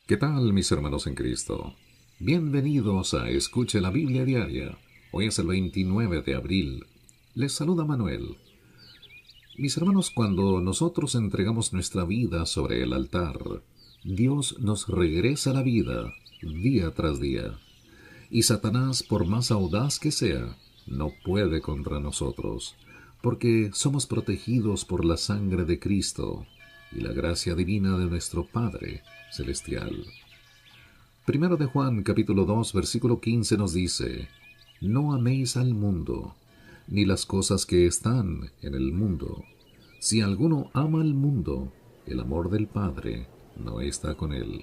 ¿Qué tal, mis hermanos en Cristo? Bienvenidos a Escuche la Biblia Diaria. Hoy es el 29 de abril. Les saluda Manuel. Mis hermanos, cuando nosotros entregamos nuestra vida sobre el altar, Dios nos regresa la vida día tras día. Y Satanás, por más audaz que sea, no puede contra nosotros, porque somos protegidos por la sangre de Cristo y la gracia divina de nuestro Padre Celestial. Primero de Juan capítulo 2 versículo 15 nos dice: No améis al mundo, ni las cosas que están en el mundo. Si alguno ama al mundo, el amor del Padre no está con él.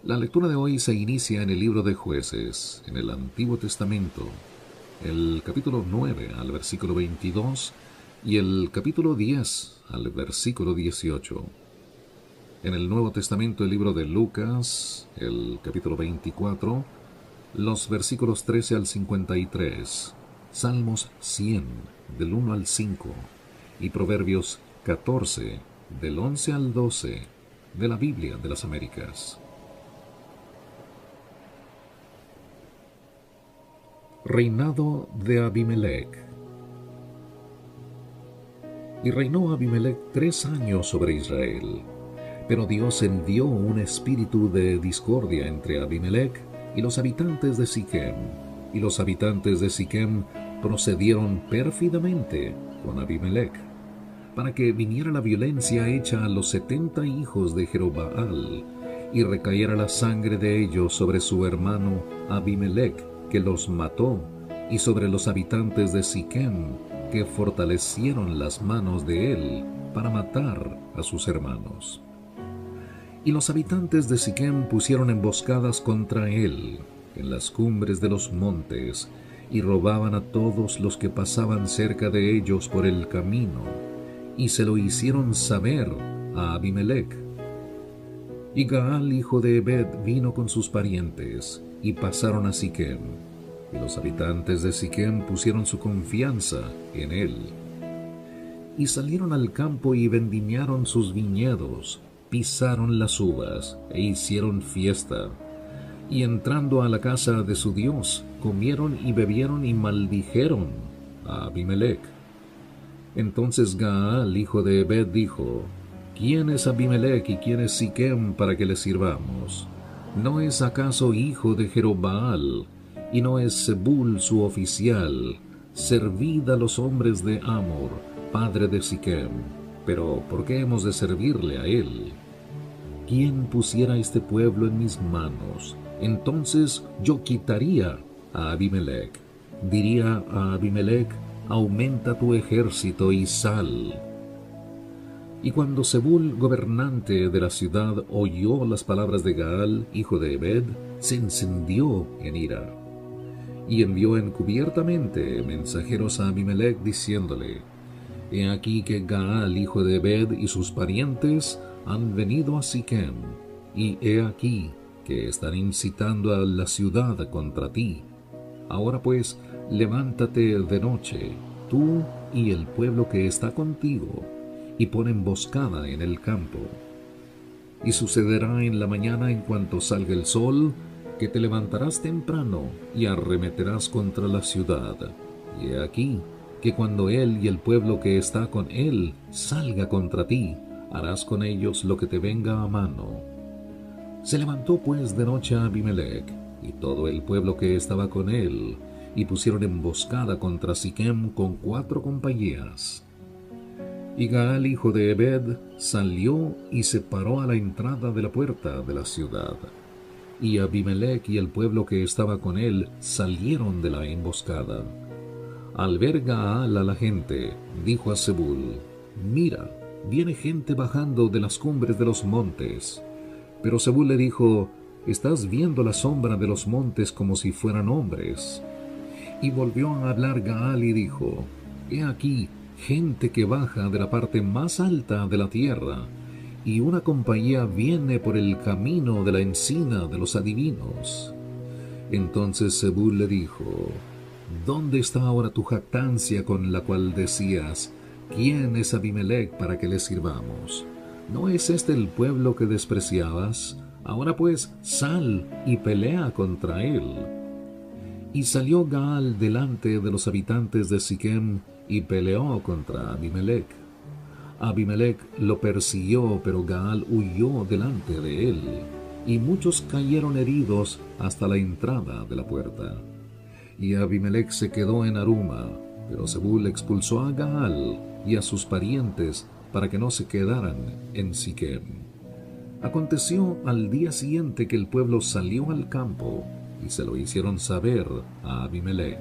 La lectura de hoy se inicia en el libro de Jueces, en el Antiguo Testamento, el capítulo 9 al versículo 22 y el capítulo 10 al versículo 18. En el Nuevo Testamento, el libro de Lucas, el capítulo 24, los versículos 13 al 53, Salmos 100, del 1 al 5, y Proverbios 14, del 11 al 12, de la Biblia de las Américas. Reinado de Abimelec. Y reinó Abimelec 3 años sobre Israel. Pero Dios envió un espíritu de discordia entre Abimelec y los habitantes de Siquem, y los habitantes de Siquem procedieron pérfidamente con Abimelec, para que viniera la violencia hecha a los 70 hijos de Jerobbaal, y recayera la sangre de ellos sobre su hermano Abimelec, que los mató, y sobre los habitantes de Siquem, que fortalecieron las manos de él para matar a sus hermanos. Y los habitantes de Siquem pusieron emboscadas contra él en las cumbres de los montes, y robaban a todos los que pasaban cerca de ellos por el camino, y se lo hicieron saber a Abimelec. Y Gaal, hijo de Ebed, vino con sus parientes, y pasaron a Siquem, y los habitantes de Siquem pusieron su confianza en él. Y salieron al campo y vendimiaron sus viñedos, pisaron las uvas e hicieron fiesta. Y entrando a la casa de su Dios, comieron y bebieron y maldijeron a Abimelec. Entonces Gaal, hijo de Ebed, dijo: ¿Quién es Abimelec y quién es Siquem para que le sirvamos? ¿No es acaso hijo de Jerobbaal? ¿Y no es Zebul su oficial? Servid a los hombres de Amor, padre de Siquem. Pero ¿por qué hemos de servirle a él? ¿Quién pusiera este pueblo en mis manos? Entonces yo quitaría a Abimelec. Diría a Abimelec: aumenta tu ejército y sal. Y cuando Zebul, gobernante de la ciudad, oyó las palabras de Gaal, hijo de Ebed, se encendió en ira. Y envió encubiertamente mensajeros a Abimelec, diciéndole: He aquí que Gaal, hijo de Ebed, y sus parientes han venido a Siquem, y he aquí que están incitando a la ciudad contra ti. Ahora pues, levántate de noche, tú y el pueblo que está contigo, y pon emboscada en el campo. Y sucederá en la mañana, en cuanto salga el sol, que te levantarás temprano y arremeterás contra la ciudad. Y he aquí que cuando él y el pueblo que está con él salga contra ti, harás con ellos lo que te venga a mano. Se levantó pues de noche Abimelec y todo el pueblo que estaba con él, y pusieron emboscada contra Siquem con 4 compañías. Y Gaal, hijo de Ebed, salió y se paró a la entrada de la puerta de la ciudad. Y Abimelec y el pueblo que estaba con él salieron de la emboscada. Al ver Gaal a la gente, dijo a Zebul: Mira, viene gente bajando de las cumbres de los montes. Pero Zebul le dijo: Estás viendo la sombra de los montes como si fueran hombres. Y volvió a hablar Gaal y dijo: He aquí gente que baja de la parte más alta de la tierra, y una compañía viene por el camino de la encina de los adivinos. Entonces Zebul le dijo: ¿Dónde está ahora tu jactancia con la cual decías: ¿Quién es Abimelec para que le sirvamos? ¿no es este el pueblo que despreciabas? Ahora pues, sal y pelea contra él. Y salió Gaal delante de los habitantes de Siquem y peleó contra Abimelech. Abimelech lo persiguió, pero Gaal huyó delante de él, y muchos cayeron heridos hasta la entrada de la puerta. Y Abimelech se quedó en Aruma, pero Zebul expulsó a Gaal y a sus parientes para que no se quedaran en Siquem. Aconteció al día siguiente que el pueblo salió al campo y se lo hicieron saber a Abimelech.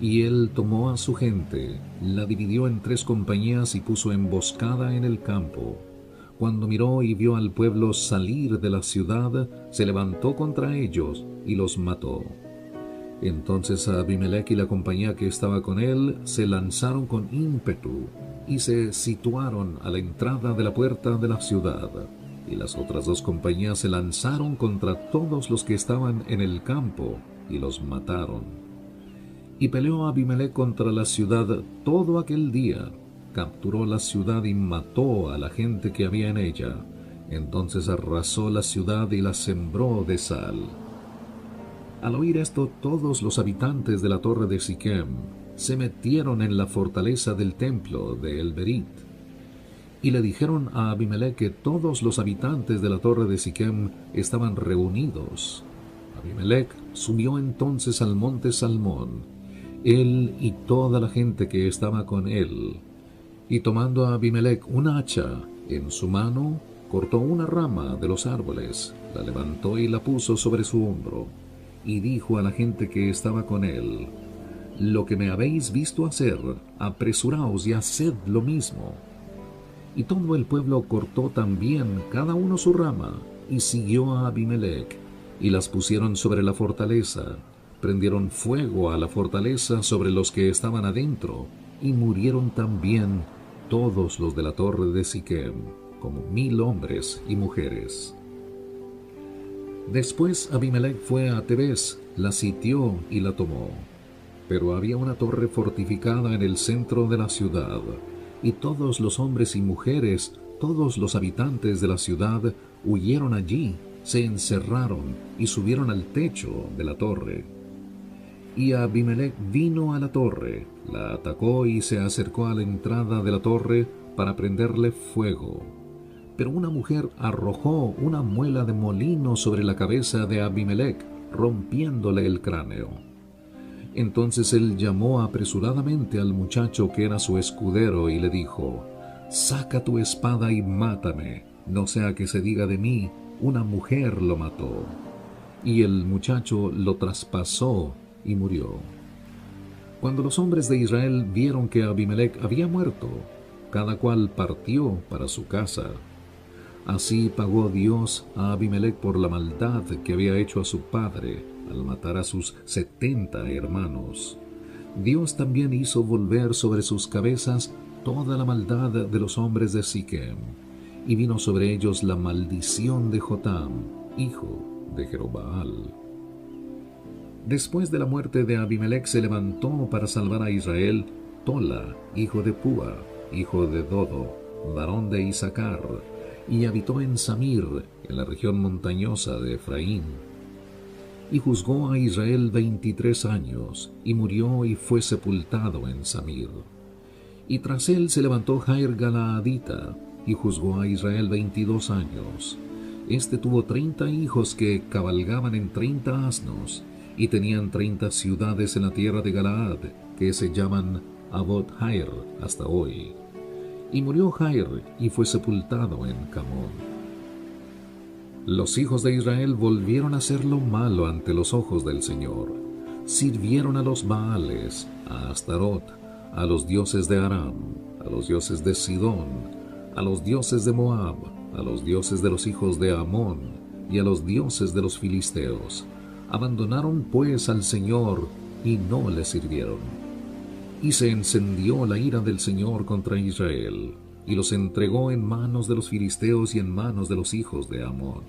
Y él tomó a su gente, la dividió en 3 compañías y puso emboscada en el campo. Cuando miró y vio al pueblo salir de la ciudad, se levantó contra ellos y los mató. Entonces Abimelech y la compañía que estaba con él se lanzaron con ímpetu y se situaron a la entrada de la puerta de la ciudad. Y las otras 2 compañías se lanzaron contra todos los que estaban en el campo y los mataron. Y peleó Abimelech contra la ciudad todo aquel día, capturó la ciudad y mató a la gente que había en ella. Entonces arrasó la ciudad y la sembró de sal. Al oír esto, todos los habitantes de la torre de Siquem se metieron en la fortaleza del templo de El-Berit. Y le dijeron a Abimelech que todos los habitantes de la torre de Siquem estaban reunidos. Abimelech subió entonces al monte Salmón, él y toda la gente que estaba con él. Y tomando a Abimelech una hacha en su mano, cortó una rama de los árboles, la levantó y la puso sobre su hombro. Y dijo a la gente que estaba con él: «Lo que me habéis visto hacer, apresuraos y haced lo mismo». Y todo el pueblo cortó también cada uno su rama, y siguió a Abimelech, y las pusieron sobre la fortaleza. Prendieron fuego a la fortaleza sobre los que estaban adentro, y murieron también todos los de la torre de Siquem, como 1000 hombres y mujeres. Después Abimelech fue a Tebes, la sitió y la tomó. Pero había una torre fortificada en el centro de la ciudad, y todos los hombres y mujeres, todos los habitantes de la ciudad, huyeron allí, se encerraron y subieron al techo de la torre. Y Abimelech vino a la torre, la atacó y se acercó a la entrada de la torre para prenderle fuego. Pero una mujer arrojó una muela de molino sobre la cabeza de Abimelech, rompiéndole el cráneo. Entonces él llamó apresuradamente al muchacho que era su escudero y le dijo: «Saca tu espada y mátame, no sea que se diga de mí, una mujer lo mató». Y el muchacho lo traspasó y murió. Cuando los hombres de Israel vieron que Abimelech había muerto, cada cual partió para su casa. Así pagó Dios a Abimelech por la maldad que había hecho a su padre al matar a sus 70 hermanos. Dios también hizo volver sobre sus cabezas toda la maldad de los hombres de Siquem, y vino sobre ellos la maldición de Jotam, hijo de Jerobaal. Después de la muerte de Abimelech se levantó para salvar a Israel Tola, hijo de Púa, hijo de Dodo, varón de Isaacar, y habitó en Samir, en la región montañosa de Efraín. Y juzgó a Israel 23 años, y murió y fue sepultado en Samir. Y tras él se levantó Jair Galaadita, y juzgó a Israel 22 años. Este tuvo 30 hijos que cabalgaban en 30 asnos, y tenían 30 ciudades en la tierra de Galaad, que se llaman Abot Jair hasta hoy. Y murió Jair, y fue sepultado en Camón. Los hijos de Israel volvieron a hacer lo malo ante los ojos del Señor. Sirvieron a los Baales, a Astarot, a los dioses de Aram, a los dioses de Sidón, a los dioses de Moab, a los dioses de los hijos de Amón, y a los dioses de los filisteos. Abandonaron pues al Señor, y no le sirvieron. Y se encendió la ira del Señor contra Israel, y los entregó en manos de los filisteos y en manos de los hijos de Amón.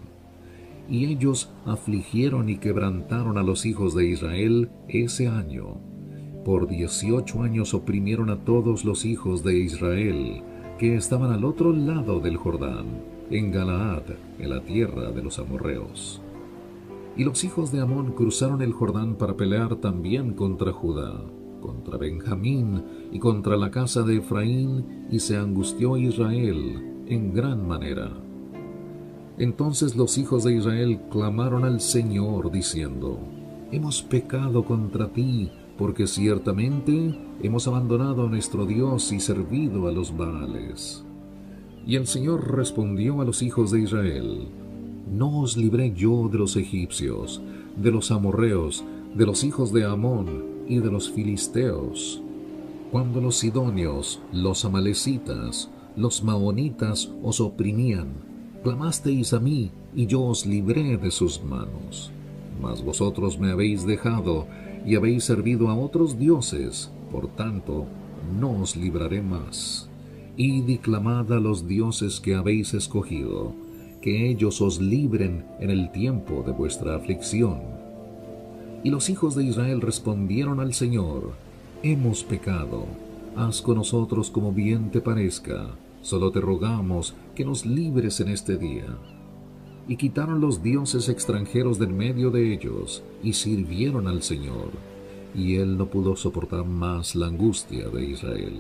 Y ellos afligieron y quebrantaron a los hijos de Israel ese año. Por 18 años oprimieron a todos los hijos de Israel, que estaban al otro lado del Jordán, en Galaad, en la tierra de los amorreos. Y los hijos de Amón cruzaron el Jordán para pelear también contra Judá, contra Benjamín y contra la casa de Efraín, y se angustió Israel en gran manera. Entonces los hijos de Israel clamaron al Señor, diciendo: Hemos pecado contra ti, porque ciertamente hemos abandonado a nuestro Dios y servido a los Baales. Y el Señor respondió a los hijos de Israel: ¿No os libré yo de los egipcios, de los amorreos, de los hijos de Amón y de los filisteos? Cuando los sidonios, los amalecitas, los maonitas os oprimían, clamasteis a mí, y yo os libré de sus manos. Mas vosotros me habéis dejado, y habéis servido a otros dioses, por tanto, no os libraré más. Id y clamad a los dioses que habéis escogido, que ellos os libren en el tiempo de vuestra aflicción. Y los hijos de Israel respondieron al Señor: Hemos pecado, haz con nosotros como bien te parezca, solo te rogamos que nos libres en este día. Y quitaron los dioses extranjeros del medio de ellos, y sirvieron al Señor, y él no pudo soportar más la angustia de Israel.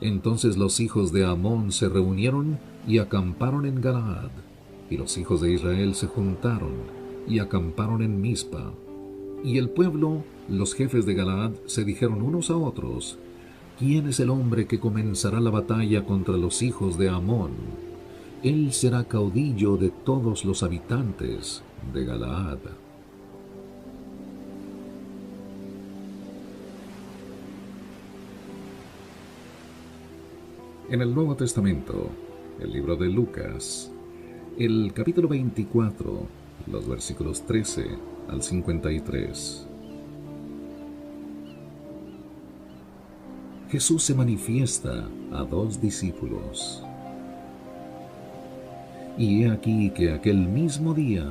Entonces los hijos de Amón se reunieron y acamparon en Galaad, y los hijos de Israel se juntaron y acamparon en Mizpa. Y el pueblo, los jefes de Galaad, se dijeron unos a otros: ¿Quién es el hombre que comenzará la batalla contra los hijos de Amón? Él será caudillo de todos los habitantes de Galaad. En el Nuevo Testamento, el libro de Lucas, el capítulo 24, los versículos 13 al 53. Jesús se manifiesta a dos discípulos. Y he aquí que aquel mismo día,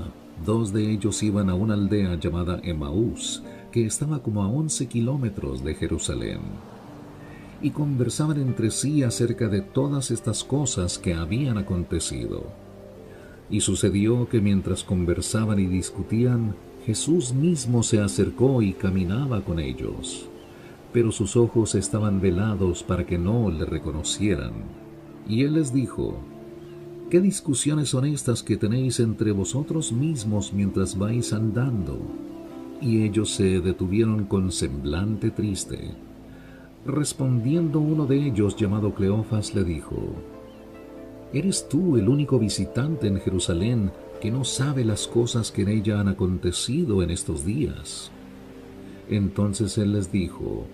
dos de ellos iban a una aldea llamada Emaús, que estaba como a 11 kilómetros de Jerusalén, y conversaban entre sí acerca de todas estas cosas que habían acontecido. Y sucedió que mientras conversaban y discutían, Jesús mismo se acercó y caminaba con ellos, pero sus ojos estaban velados para que no le reconocieran. Y él les dijo: ¿Qué discusiones son estas que tenéis entre vosotros mismos mientras vais andando? Y ellos se detuvieron con semblante triste. Respondiendo uno de ellos, llamado Cleofas, le dijo: ¿Eres tú el único visitante en Jerusalén que no sabe las cosas que en ella han acontecido en estos días? Entonces él les dijo: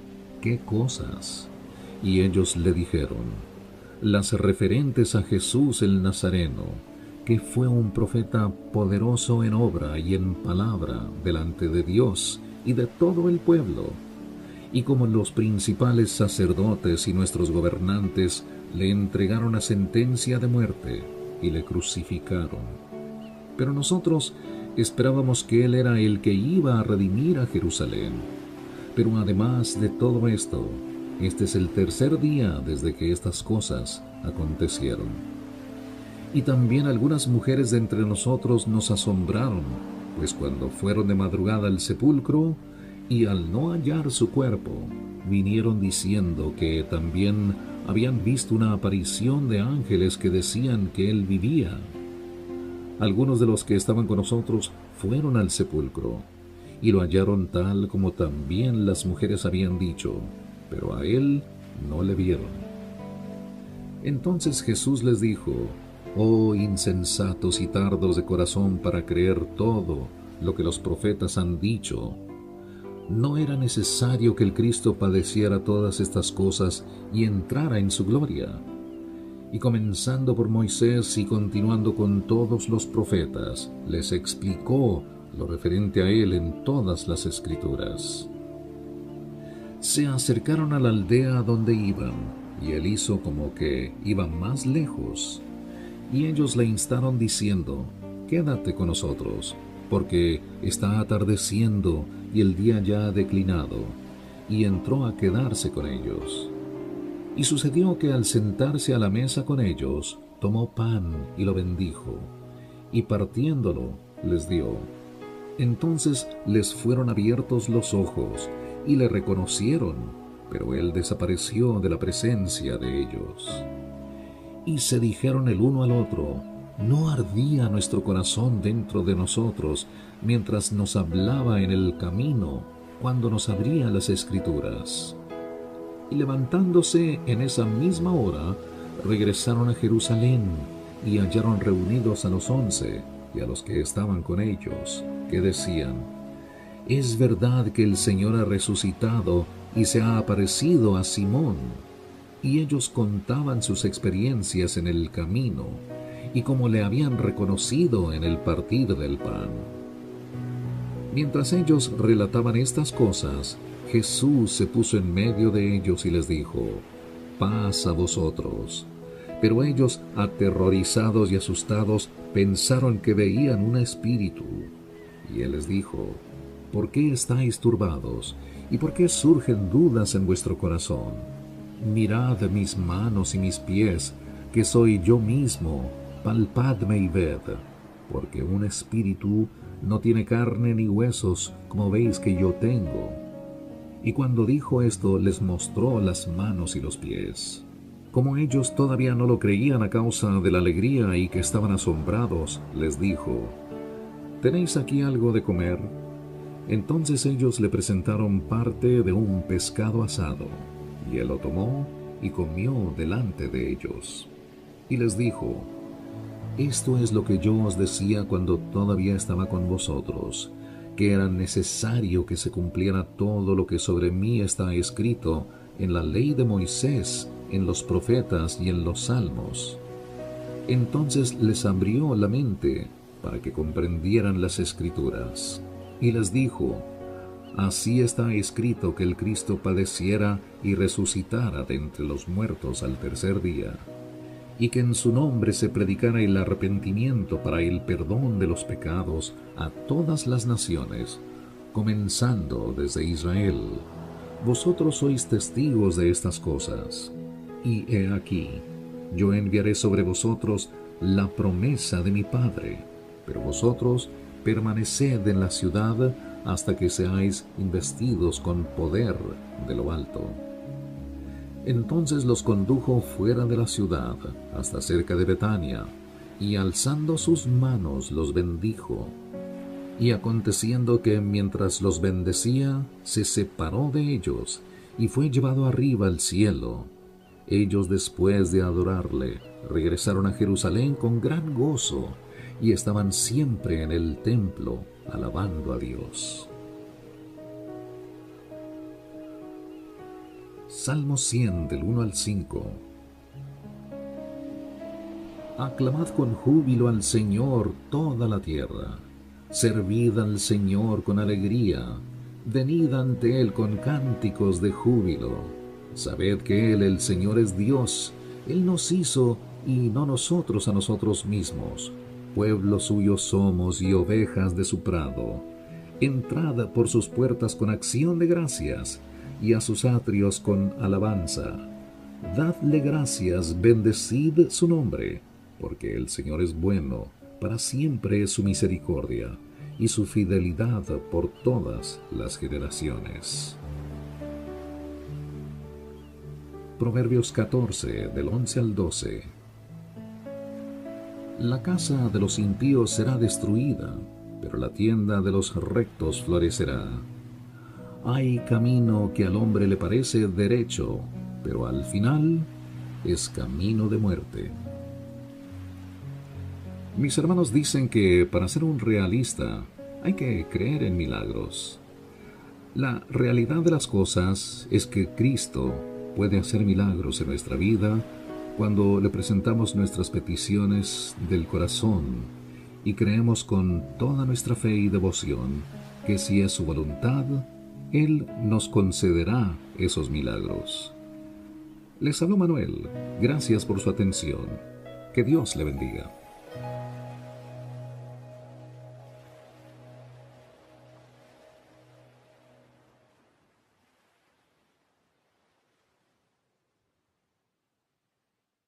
¿Qué cosas? Y ellos le dijeron: las referentes a Jesús el Nazareno, que fue un profeta poderoso en obra y en palabra delante de Dios y de todo el pueblo. Y como los principales sacerdotes y nuestros gobernantes le entregaron a sentencia de muerte y le crucificaron. Pero nosotros esperábamos que él era el que iba a redimir a Jerusalén. Pero además de todo esto, este es el tercer día desde que estas cosas acontecieron. Y también algunas mujeres de entre nosotros nos asombraron, pues cuando fueron de madrugada al sepulcro, y al no hallar su cuerpo, vinieron diciendo que también habían visto una aparición de ángeles que decían que él vivía. Algunos de los que estaban con nosotros fueron al sepulcro, y lo hallaron tal como también las mujeres habían dicho, pero a él no le vieron. Entonces Jesús les dijo: Oh insensatos y tardos de corazón para creer todo lo que los profetas han dicho. ¿No era necesario que el Cristo padeciera todas estas cosas y entrara en su gloria? Y comenzando por Moisés y continuando con todos los profetas, les explicó lo referente a él en todas las Escrituras. Se acercaron a la aldea donde iban, y él hizo como que iba más lejos. Y ellos le instaron diciendo: Quédate con nosotros, porque está atardeciendo y el día ya ha declinado. Y entró a quedarse con ellos. Y sucedió que al sentarse a la mesa con ellos, tomó pan y lo bendijo, y partiéndolo les dio. Entonces les fueron abiertos los ojos, y le reconocieron, pero él desapareció de la presencia de ellos. Y se dijeron el uno al otro: ¿no ardía nuestro corazón dentro de nosotros mientras nos hablaba en el camino, cuando nos abría las Escrituras? Y levantándose en esa misma hora, regresaron a Jerusalén, y hallaron reunidos a los 11 y a los que estaban con ellos, que decían: es verdad que el Señor ha resucitado y se ha aparecido a Simón. Y ellos contaban sus experiencias en el camino, y cómo le habían reconocido en el partir del pan. Mientras ellos relataban estas cosas, Jesús se puso en medio de ellos y les dijo: paz a vosotros. Pero ellos, aterrorizados y asustados, pensaron que veían un espíritu. Y él les dijo: ¿por qué estáis turbados? ¿Y por qué surgen dudas en vuestro corazón? Mirad mis manos y mis pies, que soy yo mismo, palpadme y ved, porque un espíritu no tiene carne ni huesos, como veis que yo tengo. Y cuando dijo esto, les mostró las manos y los pies. Como ellos todavía no lo creían a causa de la alegría y que estaban asombrados, les dijo: ¿tenéis aquí algo de comer? Entonces ellos le presentaron parte de un pescado asado, y él lo tomó y comió delante de ellos. Y les dijo: esto es lo que yo os decía cuando todavía estaba con vosotros, que era necesario que se cumpliera todo lo que sobre mí está escrito en la ley de Moisés, en los profetas y en los salmos. Entonces les abrió la mente para que comprendieran las Escrituras. Y les dijo: así está escrito que el Cristo padeciera y resucitara de entre los muertos al tercer día, y que en su nombre se predicara el arrepentimiento para el perdón de los pecados a todas las naciones, comenzando desde Israel. Vosotros sois testigos de estas cosas. Y he aquí, yo enviaré sobre vosotros la promesa de mi Padre, pero vosotros permaneced en la ciudad hasta que seáis investidos con poder de lo alto. Entonces los condujo fuera de la ciudad, hasta cerca de Betania, y alzando sus manos los bendijo. Y aconteciendo que mientras los bendecía, se separó de ellos, y fue llevado arriba al cielo. Ellos, después de adorarle, regresaron a Jerusalén con gran gozo, y estaban siempre en el templo, alabando a Dios. Salmo 100, del 1 al 5. Aclamad con júbilo al Señor toda la tierra. Servid al Señor con alegría. Venid ante Él con cánticos de júbilo. Sabed que Él, el Señor, es Dios. Él nos hizo y no nosotros a nosotros mismos. Pueblo suyo somos y ovejas de su prado. Entrad por sus puertas con acción de gracias, y a sus atrios con alabanza. Dadle gracias, bendecid su nombre, porque el Señor es bueno, para siempre es su misericordia, y su fidelidad por todas las generaciones. Proverbios 14, del 11 al 12. La casa de los impíos será destruida, pero la tienda de los rectos florecerá. Hay camino que al hombre le parece derecho, pero al final es camino de muerte. Mis hermanos dicen que para ser un realista hay que creer en milagros. La realidad de las cosas es que Cristo puede hacer milagros en nuestra vida cuando le presentamos nuestras peticiones del corazón y creemos con toda nuestra fe y devoción que si es su voluntad, Él nos concederá esos milagros. Les habló Manuel. Gracias por su atención. Que Dios le bendiga.